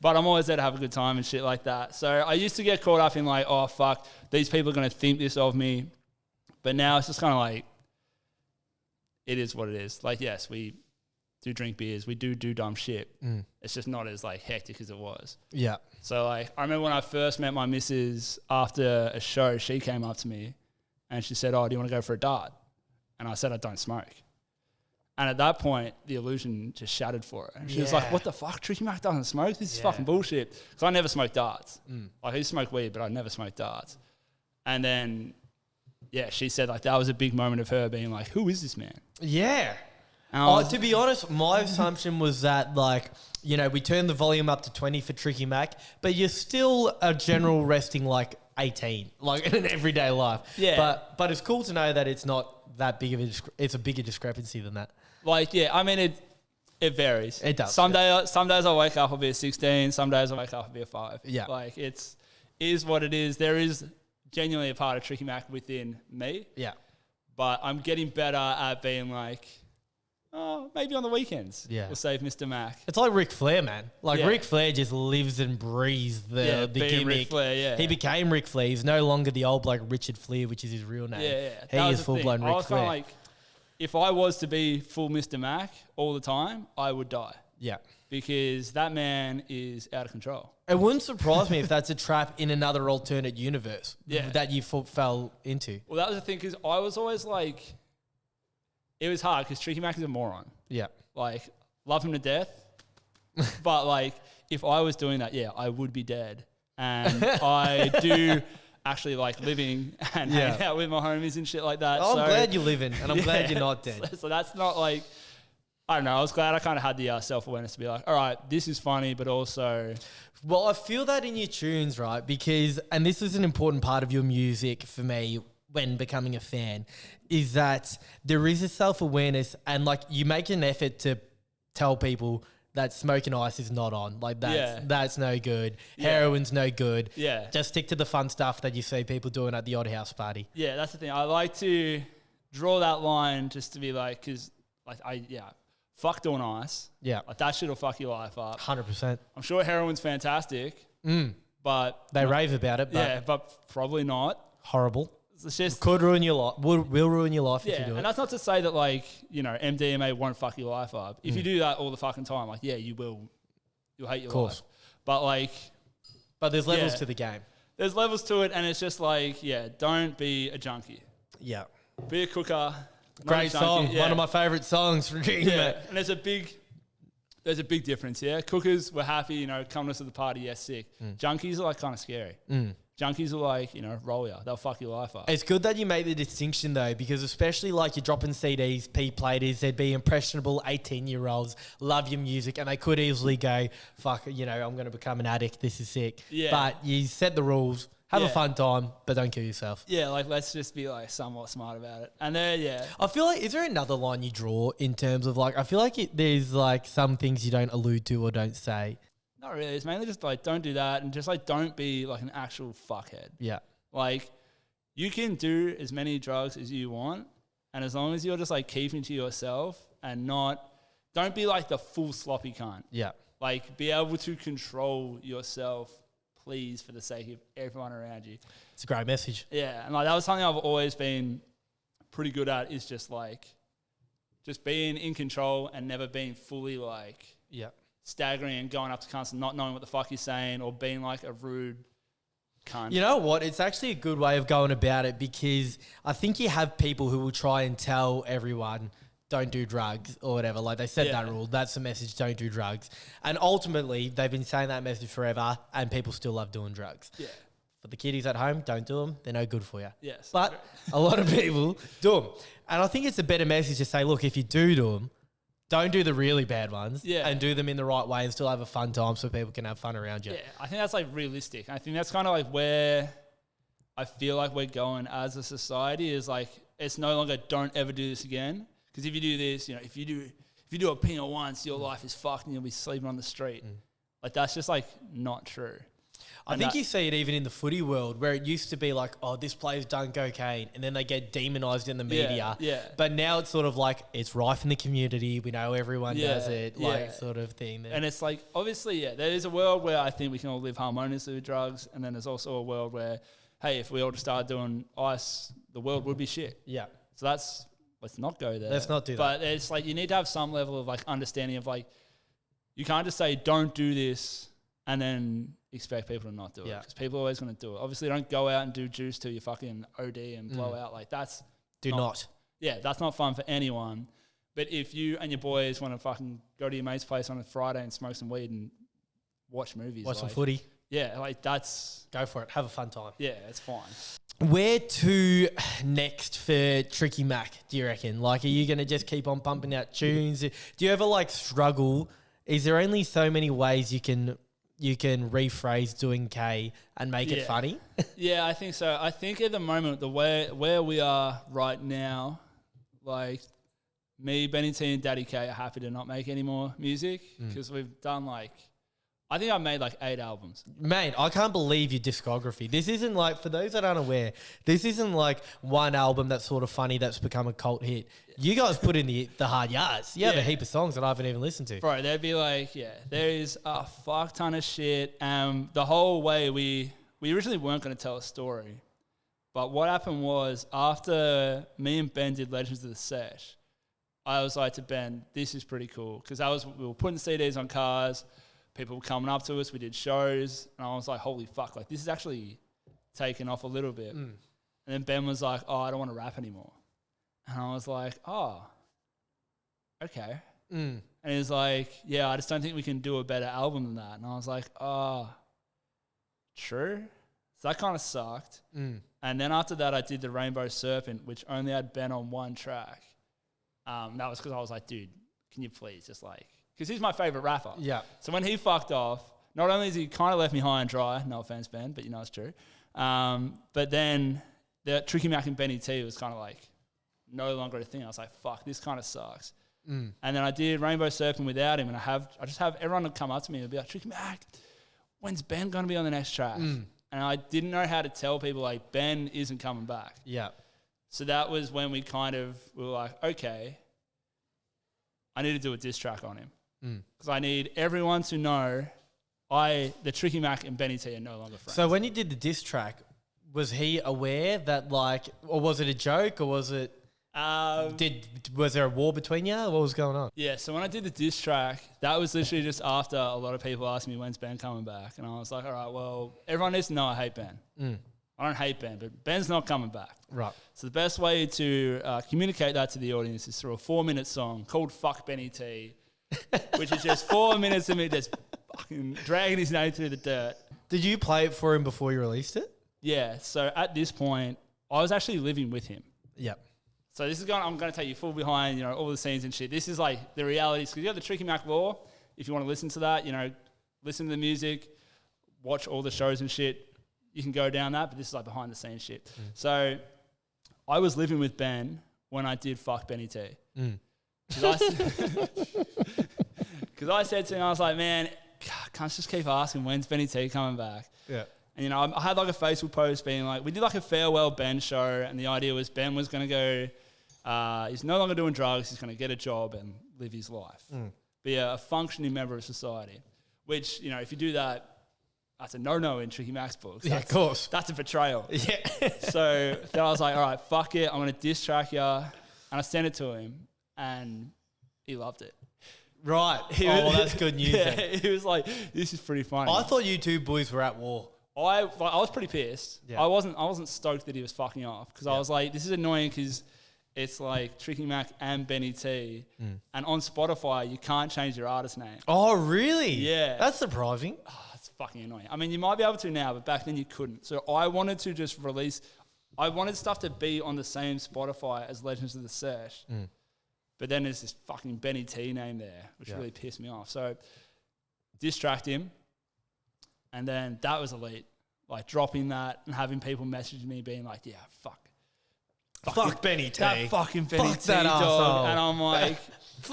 But I'm always there to have a good time and shit like that. So I used to get caught up in oh fuck, these people are going to think this of me. But now it's just kind of it is what it is. Yes, we do drink beers. We do dumb shit. It's just not as hectic as it was. Yeah. So I remember when I first met my missus after a show, she came up to me and she said, oh, do you want to go for a dart? And I said, I don't smoke. And at that point, the illusion just shattered for her. And she was like, what the fuck? Tricky Mac doesn't smoke? This is fucking bullshit. Because I never smoked darts. I used to smoke weed, but I never smoked darts. And then, she said that was a big moment of her being like, who is this man? Yeah. To be honest, my assumption was that, like, you know, we turned the volume up to 20 for Tricky Mac, but you're still a general resting like 18, like in an everyday life. Yeah. But it's cool to know that it's not that big of it's a bigger discrepancy than that. Like, yeah, I mean, it varies. It does. Some days I wake up, I'll be a 16. Some days I wake up, I'll be a 5. Yeah. Like, is what it is. There is genuinely a part of Tricky Mac within me. Yeah. But I'm getting better at being like, oh, maybe on the weekends. Yeah. We'll save Mr. Mac. It's like Ric Flair, man. Like, Yeah. Ric Flair just lives and breathes the being gimmick. Ric Flair, yeah. He became Ric Flair. He's no longer the old bloke Richard Flair, which is his real name. Yeah. He That was is the full-blown thing. I Ric was kind Flair. of like, if I was to be full Mr. Mac all the time, I would die. Yeah. Because that man is out of control. It wouldn't surprise me if that's a trap in another alternate universe Yeah. that you fell into. Well, that was the thing, because I was always like, it was hard because Tricky Mac is a moron. Yeah. Like, love him to death. But, like, if I was doing that, yeah, I would be dead. And I do actually like living and hanging out with my homies and shit like that. I'm glad you're living, and I'm glad you're not dead. So that's not like, I don't know, I was glad I kind of had the self-awareness to be like, all right, this is funny, but also... Well, I feel that in your tunes, right? Because, and this is an important part of your music for me when becoming a fan, is that there is a self-awareness and like you make an effort to tell people that smoking ice is not on. Like that's no good. Heroin's no good. Yeah. Just stick to the fun stuff that you see people doing at the odd house party. Yeah, that's the thing. I like to draw that line just to be like, because like fuck doing ice. Yeah. Like that shit will fuck your life up. 100%. I'm sure heroin's fantastic, but... They rave about it, but yeah, but probably not. horrible. It's just... Could ruin your life. Will ruin your life if you do it. And that's not to say that, like, you know, MDMA won't fuck your life up. If you do that all the fucking time, like, yeah, you will. You'll hate your life. But, like... But there's levels to the game. There's levels to it, and it's just like, yeah, don't be a junkie. Yeah. Be a cooker. Great song. Yeah. One of my favourite songs from Dream. Yeah, and there's a big difference, yeah? Cookers were happy, you know, come to us at the party, yes, sick. Junkies are, like, kind of scary. Junkies are like, you know, roll ya. They'll fuck your life up. It's good that you make the distinction though, because especially like you're dropping CDs, P-platers, they'd be impressionable 18-year-olds, love your music, and they could easily go, fuck, you know, I'm going to become an addict, this is sick. Yeah. But you set the rules, have a fun time, but don't kill yourself. Yeah, like let's just be like somewhat smart about it. And then, I feel like, is there another line you draw in terms of like, I feel like there's like some things you don't allude to or don't say. Not really. It's mainly just like, don't do that, and just like, don't be like an actual fuckhead. Yeah. Like, you can do as many drugs as you want, and as long as you're just like keeping to yourself and don't be like the full sloppy cunt. Yeah. Like, be able to control yourself, please, for the sake of everyone around you. It's a great message. Yeah, and like that was something I've always been pretty good at, is just like, just being in control and never being fully like... Yeah. staggering and going up to cunts and not knowing what the fuck he's saying, or being like a rude cunt. You know what? It's actually a good way of going about it, because I think you have people who will try and tell everyone, don't do drugs or whatever. Like they said that rule. That's the message, don't do drugs. And ultimately, they've been saying that message forever and people still love doing drugs. Yeah. For the kiddies at home, don't do them. They're no good for you. Yes. But a lot of people do them. And I think it's a better message to say, look, if you do them, don't do the really bad ones, and do them in the right way and still have a fun time so people can have fun around you. Yeah, I think that's like realistic. I think that's kind of like where I feel like we're going as a society, is like, it's no longer don't ever do this again. Because if you do this, you know, if you do a pinger once, your life is fucked and you'll be sleeping on the street. Like that's just like not true. I think you see it even in the footy world, where it used to be like, oh, this player's done cocaine, and then they get demonized in the media. Yeah. But now it's sort of like, it's rife in the community. We know everyone does it, like sort of thing. And it's like, obviously, there is a world where I think we can all live harmoniously with drugs. And then there's also a world where, hey, if we all just started doing ice, the world would be shit. Yeah. So let's not go there. Let's not do that. But it's like, you need to have some level of like understanding of like, you can't just say, don't do this, and then expect people to not do it, because people are always going to do it. Obviously, don't go out and do juice till you fucking OD and blow out. Like that's not. Yeah, that's not fun for anyone. But if you and your boys want to fucking go to your mate's place on a Friday and smoke some weed and watch movies, Watch some footy. yeah, like that's, Go for it. Have a fun time. yeah, it's fine. Where to next for Tricky Mac, do you reckon? Like, are you going to just keep on pumping out tunes? Do you ever, like, struggle? Is there only so many ways you can rephrase doing K and make it funny? Yeah, I think so. I think at the moment, where we are right now, like me, Benny T and Daddy K are happy to not make any more music because we've done I think I made 8 albums. Mate, I can't believe your discography. This isn't like, for those that aren't aware, this isn't like one album that's sort of funny that's become a cult hit. You guys put in the hard yards. You have a heap of songs that I haven't even listened to. Bro, there'd be there is a fuck ton of shit. The whole way we originally weren't going to tell a story. But what happened was after me and Ben did Legends of the Sesh, I was like to Ben, this is pretty cool. Because we were putting CDs on cars. People were coming up to us. We did shows. And I was like, holy fuck, this is actually taken off a little bit. And then Ben was like, oh, I don't want to rap anymore. And I was like, oh, okay. And he was like, yeah, I just don't think we can do a better album than that. And I was like, oh, true. So that kind of sucked. And then after that, I did the Rainbow Serpent, which only had Ben on one track. That was because I was like, dude, can you please just because he's my favorite rapper. Yeah. So when he fucked off, not only has he kind of left me high and dry, no offense, Ben, but it's true. But then the Tricky Mac and Benny T was kind of no longer a thing. I was like, fuck, this kind of sucks. And then I did Rainbow Serpent without him, and I just have everyone come up to me and be like, Tricky Mac, when's Ben going to be on the next track? And I didn't know how to tell people Ben isn't coming back. Yeah. So that was when we were like, okay, I need to do a diss track on him. Because I need everyone to know the Tricky Mac and Benny T are no longer friends. So when you did the diss track, was he aware that or was it a joke, or was it, was there a war between you? What was going on? Yeah, so when I did the diss track, that was literally just after a lot of people asked me, when's Ben coming back? And I was like, all right, well, everyone needs to know I hate Ben. I don't hate Ben, but Ben's not coming back. Right. So the best way to communicate that to the audience is through a 4-minute song called Fuck Benny T, which is just 4 minutes of me just fucking dragging his name through the dirt. Did you play it for him before you released it? Yeah. So at this point, I was actually living with him. Yep. So this is I'm going to take you full behind, all the scenes and shit. This is the realities. Because you have the Tricky Mac Law. If you want to listen to that, listen to the music, watch all the shows and shit. You can go down that, but this is behind the scenes shit. So I was living with Ben when I did Fuck Benny T. Because I said to him, I was like, man, can't just keep asking when's Benny T coming back? Yeah. And, I had a Facebook post being we did a farewell Ben show, and the idea was Ben was going to go, he's no longer doing drugs, he's going to get a job and live his life. Be a functioning member of society, which, if you do that, that's a no-no in Tricky Mac's books. Yeah, of course. That's a betrayal. Yeah. So then I was like, all right, fuck it. I'm going to diss track you. And I sent it to him, and he loved it. Right. Well, that's good news. Yeah, he was like, this is pretty funny. I thought you two boys were at war. I was pretty pissed. Yeah. I wasn't stoked that he was fucking off, because I was like, this is annoying because it's Tricky Mac and Benny T. And on Spotify, you can't change your artist name. Oh, really? Yeah. That's surprising. It's fucking annoying. I mean, you might be able to now, but back then you couldn't. So I wanted to just I wanted stuff to be on the same Spotify as Legends of the Sesh. But then there's this fucking Benny T name there, which really pissed me off. So distract him. And then that was elite. Dropping that and having people message me being like, yeah, fuck Benny T. That fucking Benny Fuck T, that dog. arsehole. And I'm like,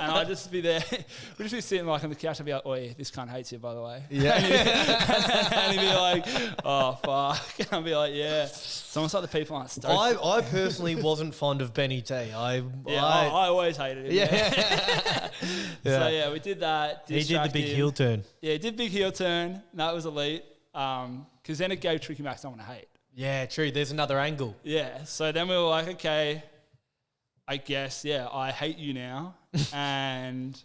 and I'd just be there. We'd just be sitting on the couch. I'd be like, oi, this cunt hates you, by the way. Yeah. And he'd be like, oh, fuck. And I'd be like, yeah. So almost the people aren't stoked. I personally wasn't fond of Benny T. I always hated him. Yeah. So, yeah, we did that. He did the big heel turn. Yeah, he did big heel turn. That was elite. Because then it gave Tricky Mac someone to hate. Yeah, true. There's another angle. Yeah. So then we were like, okay, I guess, I hate you now. And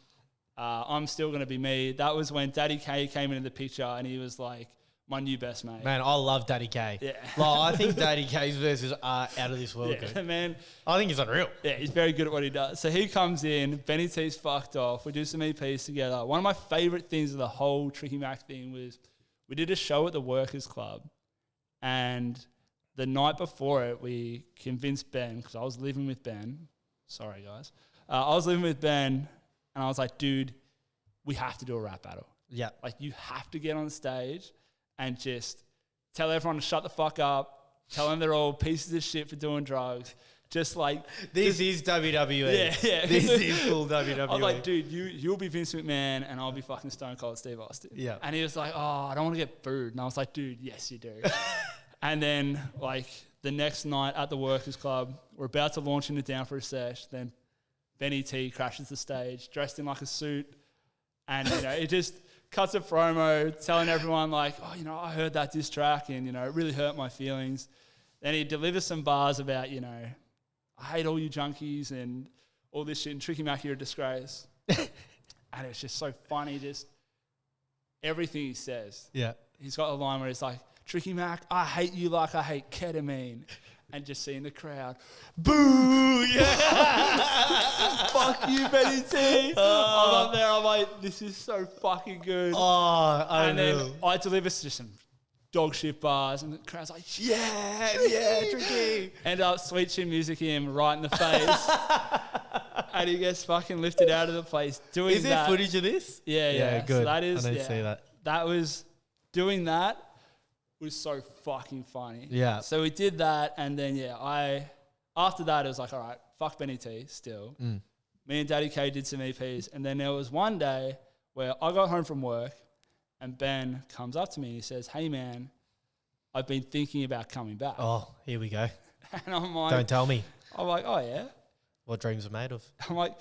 I'm still going to be me. That was when Daddy K came into the picture, and he was like my new best mate. Man, I love Daddy K. Yeah. I think Daddy K's verses are out of this world. Yeah, man. I think he's unreal. Yeah, he's very good at what he does. So he comes in, Benny T's fucked off. We do some EPs together. One of my favourite things of the whole Tricky Mac thing was we did a show at the Workers Club, and the night before it, we convinced Ben, because I was living with Ben. Sorry, guys. I was living with Ben, and I was like, dude, we have to do a rap battle. Yeah. Like, you have to get on stage and just tell everyone to shut the fuck up, tell them they're all pieces of shit for doing drugs. Just like... This is WWE. Yeah. This is full WWE. I was like, dude, you'll be Vince McMahon and I'll be fucking Stone Cold Steve Austin. Yeah. And he was like, oh, I don't want to get booed. And I was like, dude, yes, you do. And then, like, the next night at the Workers Club, we're about to launch into Down for a Sesh. Then Benny T crashes the stage, dressed in like a suit. And, you know, it just cuts a promo telling everyone, like, oh, you know, I heard that diss track and, you know, it really hurt my feelings. Then he delivers some bars about, you know, I hate all you junkies and all this shit. And Tricky Mac, you're a disgrace. And it's just so funny, just everything he says. Yeah. He's got a line where he's like, Tricky Mac, I hate you like I hate ketamine. And just seeing the crowd, boo, yeah. Fuck you, Benny T. I'm up there, I'm like, this is so fucking good. Oh, I and know. then I deliver just some dog shit bars, and the crowd's like, Yeah, Tricky. End up Sweet Chin Music him right in the face. And he gets fucking lifted out of the place doing that. Is there footage of this? Yeah. Good. So that is, I didn't see that. That was, doing that was so fucking funny. Yeah. So we did that, and then, after that, it was like, all right, fuck Benny T still. Me and Daddy K did some EPs, and then there was one day where I got home from work, and Ben comes up to me and he says, hey, man, I've been thinking about coming back. Oh, here we go. And I'm like... Don't tell me. I'm like, oh, yeah? What dreams are made of. I'm like,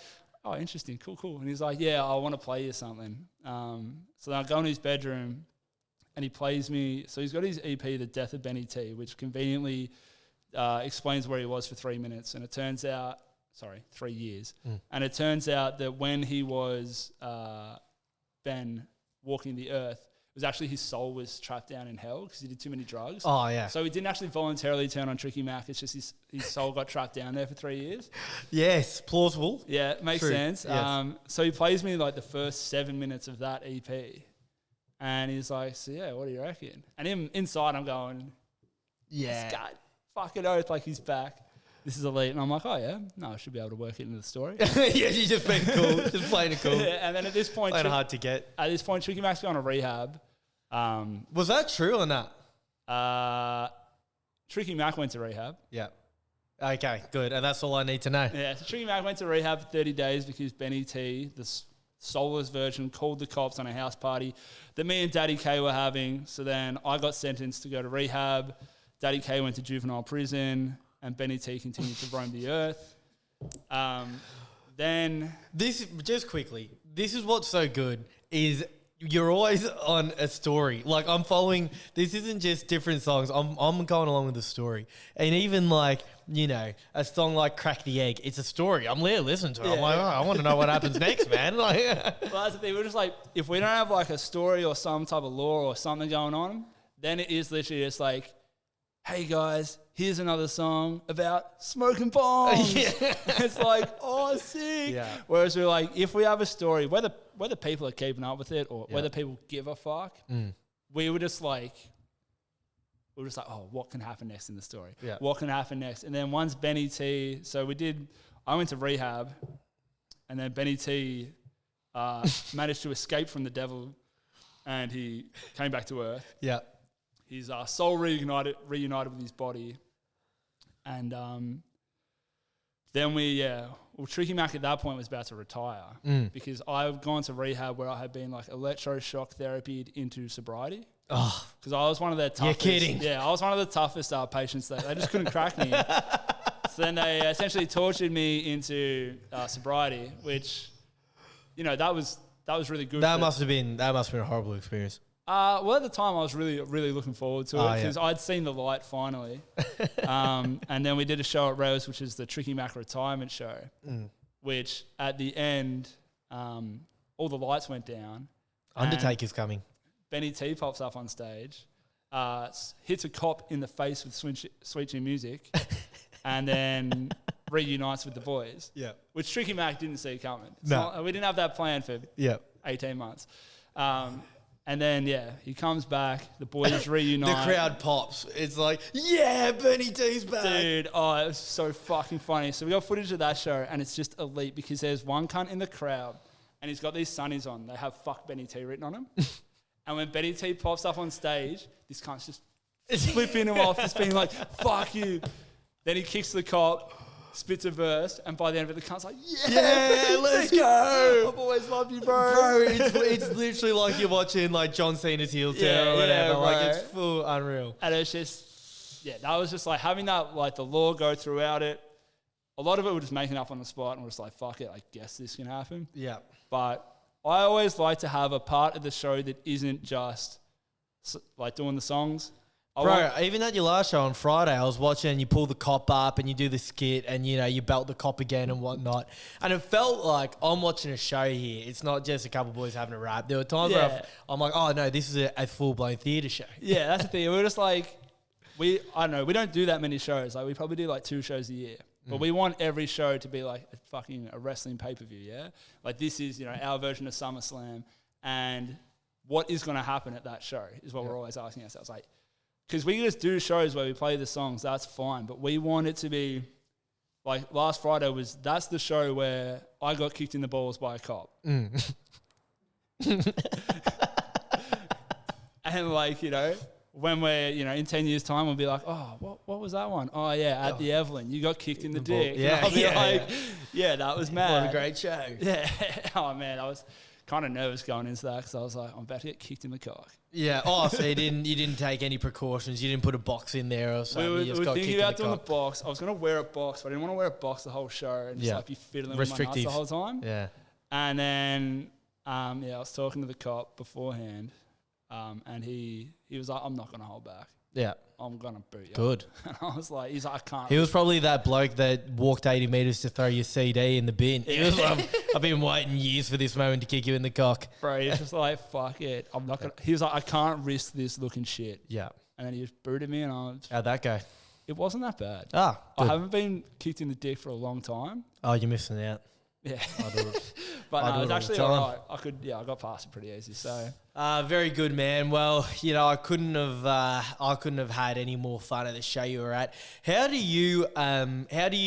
oh, interesting, cool. And he's like, yeah, I want to play you something. So then I go in his bedroom, and he plays me... So he's got his EP, The Death of Benny T, which conveniently explains where he was for 3 minutes. And it turns out... 3 years. And it turns out that when he was Ben walking the earth, it was actually his soul was trapped down in hell because he did too many drugs. Oh, yeah. So he didn't actually voluntarily turn on Tricky Mac. It's just his soul got trapped down there for 3 years. Yes, plausible. Yeah, it makes True. sense. Yes. So he plays me like the first 7 minutes of that EP. And he's like, so yeah, what do you reckon? And inside I'm going, Yeah. God, fucking oath, like he's back. This is elite. And I'm like, oh yeah, no, I should be able to work it into the story. Yeah, you just been cool. Just playing it cool. Yeah, and then at this point, Playing hard to get. Tricky Mac's going to rehab. Was that true or not? Tricky Mac went to rehab. Yeah. Okay, good. And that's all I need to know. Yeah, so Tricky Mac went to rehab for 30 days because Benny T, the soulless version, called the cops on a house party that me and Daddy K were having. So then I got sentenced to go to rehab. Daddy K went to juvenile prison. And Benny T continued to roam the earth. Then... This, just quickly, this is what's so good, is you're always on a story. Like, I'm following... This isn't just different songs. I'm going along with the story. And even, like, you know, a song like Crack the Egg, it's a story. I'm there listening to it. I'm like, oh, I want to know what happens next, man. Like, well, that's the thing. We're just like, if we don't have, like, a story or some type of lore or something going on, then it is literally just like, hey, guys... Here's another song about smoking bombs. Yeah. It's like, oh, sick. Yeah. Whereas we're like, if we have a story, whether people are keeping up with it or whether people give a fuck, we were just like, oh, what can happen next in the story? Yeah. What can happen next? And then once Benny T, I went to rehab, and then Benny T managed to escape from the devil, and he came back to earth. Yeah. His soul reunited with his body. And then Tricky Mac at that point was about to retire because I've gone to rehab where I had been like electroshock therapied into sobriety. Oh, because I was one of their toughest. You're kidding. Yeah, I was one of the toughest patients. They just couldn't crack me. So then they essentially tortured me into sobriety, which, you know, that was really good. That must have been a horrible experience. Well, at the time, I was really, really looking forward to it because I'd seen the light finally. And then we did a show at Rose, which is the Tricky Mac retirement show, which at the end, all the lights went down. Undertaker's coming. Benny T pops up on stage, hits a cop in the face with Sweet Chin Music, and then reunites with the boys. Yeah, which Tricky Mac didn't see coming. We didn't have that planned for 18 months. And then, he comes back. The boys reunite. The crowd pops. It's like, yeah, Bernie T's back. Dude, oh, it was so fucking funny. So we got footage of that show, and it's just elite because there's one cunt in the crowd, and he's got these sunnies on. They have "fuck Benny T" written on them. And when Benny T pops up on stage, this cunt's just flipping him off, just being like, "Fuck you." Then he kicks the cop, spits a verse, and by the end of it, the cunt's like, yeah, let's go. I've always loved you, bro. Bro, it's literally like you're watching like John Cena's heel turn or whatever. Yeah, like bro. it's full unreal. And it's just, that was just like having that, like the lore go throughout it. A lot of it was just making up on the spot, and we're just like, fuck it, I guess this can happen. Yeah. But I always like to have a part of the show that isn't just like doing the songs. Bro, even at your last show on Friday, I was watching and you pull the cop up and you do the skit and, you know, you belt the cop again and whatnot. And it felt like I'm watching a show here. It's not just a couple of boys having a rap. There were times where I'm like, oh, no, this is a full-blown theatre show. Yeah, that's the thing. We're just like, I don't know, we don't do that many shows. Like, we probably do like 2 shows a year. But we want every show to be like a wrestling pay-per-view, yeah? Like, this is, you know, our version of SummerSlam. And what is going to happen at that show is what we're always asking ourselves. Like, because we just do shows where we play the songs, that's fine. But we want it to be, like last Friday that's the show where I got kicked in the balls by a cop. And like, you know, when we're, you know, in 10 years' time, we'll be like, oh, what was that one? Oh, yeah, at the Evelyn, you got kicked in the dick. Yeah, and I'll be like, that was mad. What a great show. Yeah. Oh, man, I was kind of nervous going into that because I was like, I'm about to get kicked in the cock. Yeah. Oh, so you didn't take any precautions. You didn't put a box in there or something. We were thinking about doing the box. I was going to wear a box, but I didn't want to wear a box the whole show and just like be fiddling with my nuts the whole time. Yeah. And then, I was talking to the cop beforehand, and he was like, I'm not going to hold back. Yeah. I'm going to boot you. Good. And I was like, he's like, I can't. He was probably that bloke that walked 80 metres to throw your CD in the bin. He was like, I've been waiting years for this moment to kick you in the cock. Bro, he's just like, fuck it. I'm not going to. He was like, I can't risk this looking shit. Yeah. And then he just booted me, and How'd that go? It wasn't that bad. Ah, I good. haven't been kicked in the dick for a long time. Oh, you're missing out. Yeah. I do it. But I no, do it was it all actually the all time. right. I got past it pretty easy. So Very good, man. Well, you know, I couldn't have had any more fun at the show you were at. How do you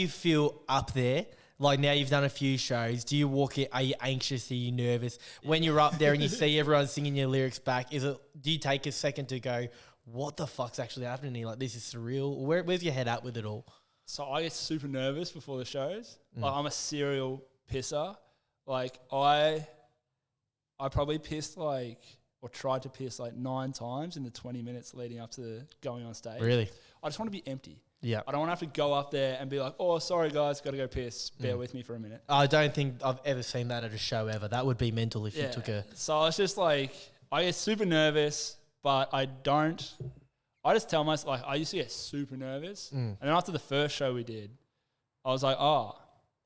feel up there? Like, now you've done a few shows. Do you walk in? Are you anxious? Are you nervous when you're up there and you see everyone singing your lyrics back? Do you take a second to go, what the fuck's actually happening here? Like, this is surreal. Where's your head at with it all? So I get super nervous before the shows. Like, I'm a serial pisser. Like, I probably pissed or tried to piss 9 times in the 20 minutes leading up to going on stage. Really? I just want to be empty. Yeah. I don't want to have to go up there and be like, oh, sorry guys, got to go piss. Bear with me for a minute. I don't think I've ever seen that at a show ever. That would be mental if you took a... So I was just like, I get super nervous, but I just tell myself, I used to get super nervous. And then after the first show we did, I was like,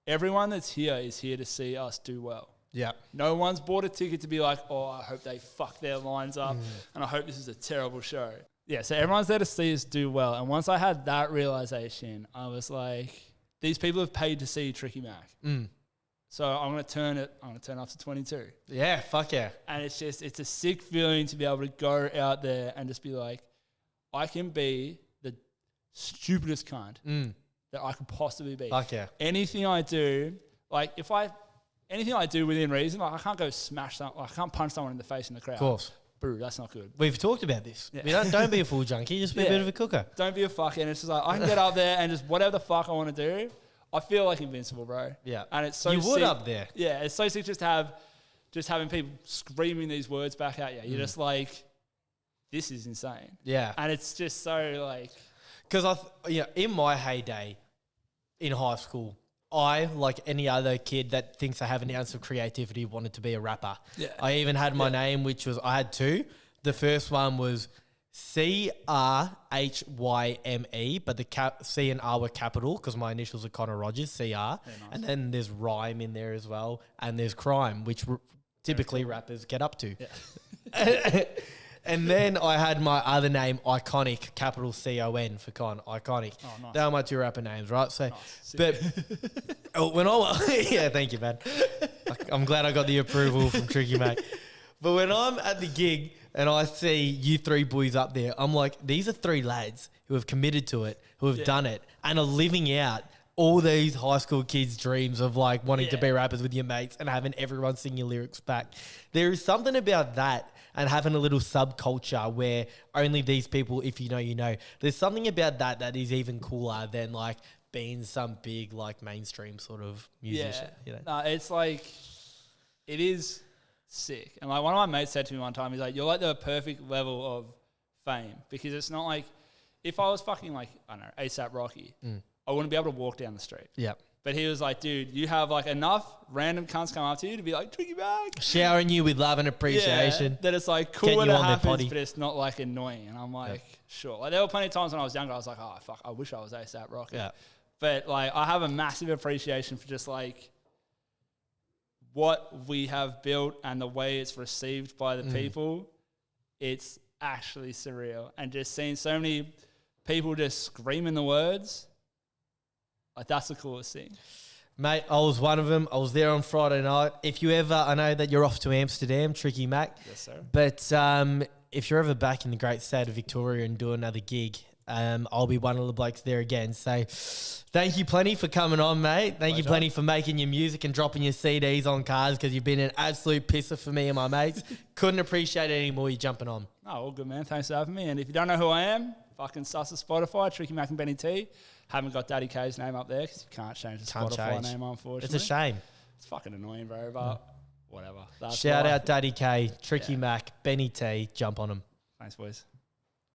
everyone that's here is here to see us do well. Yeah. No one's bought a ticket to be like, oh, I hope they fuck their lines up and I hope this is a terrible show. Yeah, so everyone's there to see us do well. And once I had that realization, I was like, these people have paid to see Tricky Mac. So I'm going to turn up to 22. Yeah, fuck yeah. And it's a sick feeling to be able to go out there and just be like, I can be the stupidest cunt that I could possibly be. Fuck yeah. Anything I do, anything I do within reason, I can't go smash someone, I can't punch someone in the face in the crowd. Of course. Boo, that's not good. We've talked about this. Yeah. Don't be a full junkie, just be a bit of a cooker. Don't be a fucking. It's just like, I can get up there and just whatever the fuck I want to do. I feel like invincible, bro. Yeah. And it's so You would sick. up there. Yeah, it's so sick just having people screaming these words back at you. You're just like, this is insane. Yeah. And it's just so like... Because in my heyday in high school, I, like any other kid that thinks they have an ounce of creativity, wanted to be a rapper. Yeah. I even had my name, which was, I had 2. The first one was CRHYME, but the C and R were capital because my initials are Connor Rogers, CR. Nice. And then there's rhyme in there as well. And there's crime, which typically rappers get up to. Yeah. And then I had my other name, Iconic, capital CON for Con, Iconic. Oh, nice. They are my 2 rapper names, right? So, nice. But when yeah, thank you, man. I'm glad I got the approval from Tricky Mac. But when I'm at the gig, and I see you three boys up there, I'm like, these are three lads who have committed to it, who have done it, and are living out all these high school kids' dreams of like wanting to be rappers with your mates and having everyone sing your lyrics back. There is something about that and having a little subculture where only these people, if you know, you know. There's something about that that is even cooler than like being some big like mainstream sort of musician. You know? No, it's like, it is sick. And like one of my mates said to me one time, he's like, you're like the perfect level of fame, because it's not like, if I was fucking like, I don't know, ASAP Rocky, I wouldn't be able to walk down the street. Yeah. But he was like, dude, you have like enough random cunts come up to you to be like, Tricky Bag. Showering you with love and appreciation. Yeah, that it's like cool Get when you it on their happens, potty. but it's not like annoying. And I'm like, sure. Like there were plenty of times when I was younger, I was like, oh, fuck, I wish I was ASAP Rocky. Yeah. But like I have a massive appreciation for just like what we have built and the way it's received by the people. It's actually surreal. And just seeing so many people just screaming the words, like that's the coolest thing. Mate, I was one of them. I was there on Friday night. If you ever, I know that you're off to Amsterdam, Tricky Mac. Yes, sir. But if you're ever back in the great state of Victoria and do another gig, I'll be one of the blokes there again. So thank you plenty for coming on, mate. Thank you plenty for making your music and dropping your CDs on cars, because you've been an absolute pisser for me and my mates. Couldn't appreciate it anymore, you jumping on. Oh, all good, man. Thanks for having me. And if you don't know who I am, fucking sus the Spotify, Tricky Mac and Benny T. Haven't got Daddy K's name up there because you can't change the Spotify name, unfortunately. It's a shame. It's fucking annoying, bro, but whatever. That's Shout life. out Daddy K, Tricky Mac, Benny T. Jump on them. Thanks, boys.